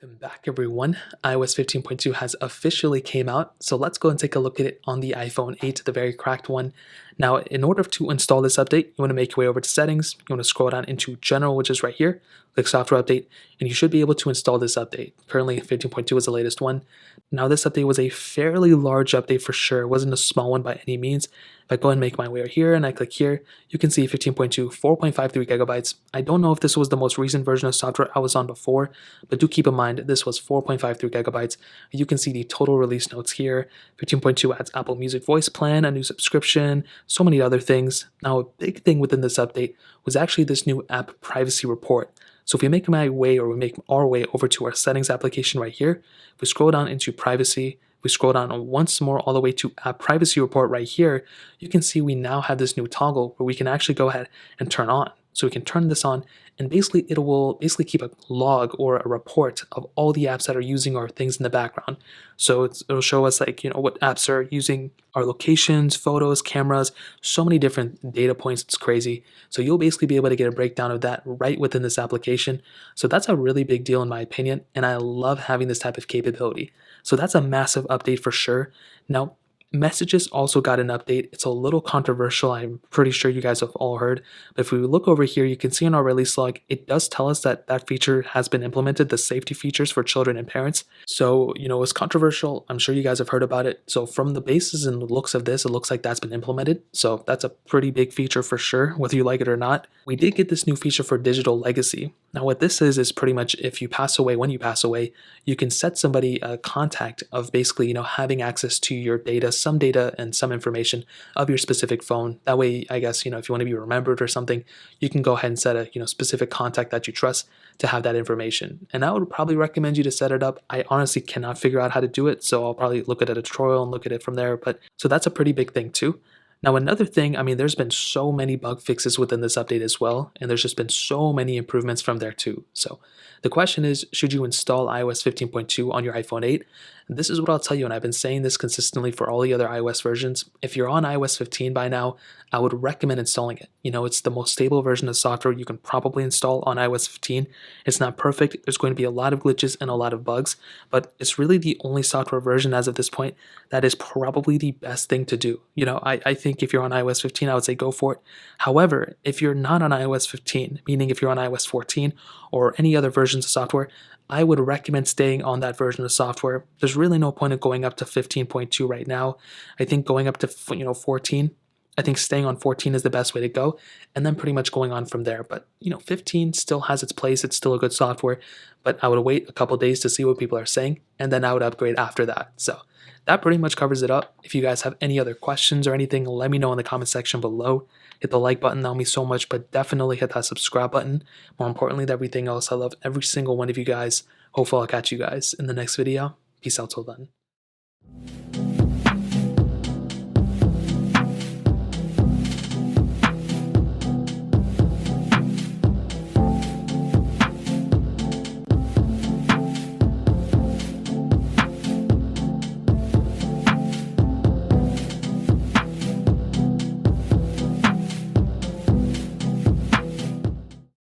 Welcome back everyone. iOS 15.2 has officially came out, so let's go and take a look at it on the iPhone 8, the very cracked one. Now, in order to install this update, you want to make your way over to settings, you want to scroll down into general, which is right here, click software update, and you should be able to install this update. Currently 15.2 is the latest one. Now this update was a fairly large update for sure, it wasn't a small one by any means. If I go and make my way here and I click here, you can see 15.2, 4.53 gigabytes. I don't know if this was the most recent version of software I was on before, but do keep in mind this was 4.53 gigabytes. You can see the total release notes here. 15.2 adds Apple Music voice plan, a new subscription, so many other things. Now a big thing within this update was actually this new app privacy report. So if we make our way over to our settings application right here, if we scroll down into privacy, we scroll down once more all the way to app privacy report right here, you can see we now have this new toggle where we can actually go ahead and turn on. So we can turn this on and basically it will keep a log or a report of all the apps that are using our things in the background. So it'll show us what apps are using our locations, photos, cameras, so many different data points. It's crazy. So you'll basically be able to get a breakdown of that right within this application. So that's a really big deal in my opinion, and I love having this type of capability. So that's a massive update for sure. Now, Messages also got an update. It's a little controversial. I'm pretty sure you guys have all heard. But if we look over here, you can see in our release log, it does tell us that that feature has been implemented, the safety features for children and parents. So, it's controversial. I'm sure you guys have heard about it. So from the basis and the looks of this, it looks like that's been implemented. So that's a pretty big feature for sure, whether you like it or not. We did get this new feature for digital legacy. Now what this is pretty much if you pass away, when you pass away, you can set somebody a contact of basically, having access to your data, some data and some information of your specific phone. That way, I guess, if you want to be remembered or something, you can go ahead and set a, specific contact that you trust to have that information. And I would probably recommend you to set it up. I honestly cannot figure out how to do it, so I'll probably look at a tutorial and look at it from there. But so that's a pretty big thing too. Now another thing, there's been so many bug fixes within this update as well, and there's just been so many improvements from there too. So the question is, should you install iOS 15.2 on your iPhone 8? And this is what I'll tell you, and I've been saying this consistently for all the other iOS versions. If you're on iOS 15 by now, I would recommend installing it. It's the most stable version of software you can probably install on iOS 15. It's not perfect. There's going to be a lot of glitches and a lot of bugs, but it's really the only software version as of this point that is probably the best thing to do. I think if you're on iOS 15, I would say go for it. However, if you're not on iOS 15, meaning if you're on iOS 14 or any other versions of software, I would recommend staying on that version of software. There's really no point in going up to 15.2 right now. I think going up to 14, I think staying on 14 is the best way to go, and then pretty much going on from there. But 15 still has its place. It's still a good software, but I would wait a couple days to see what people are saying, and then I would upgrade after that. So that pretty much covers it up. If you guys have any other questions or anything, let me know in the comment section below. Hit the like button, that'll mean so much, but definitely hit that subscribe button. More importantly than everything else, I love every single one of you guys. Hopefully I'll catch you guys in the next video. Peace out till then.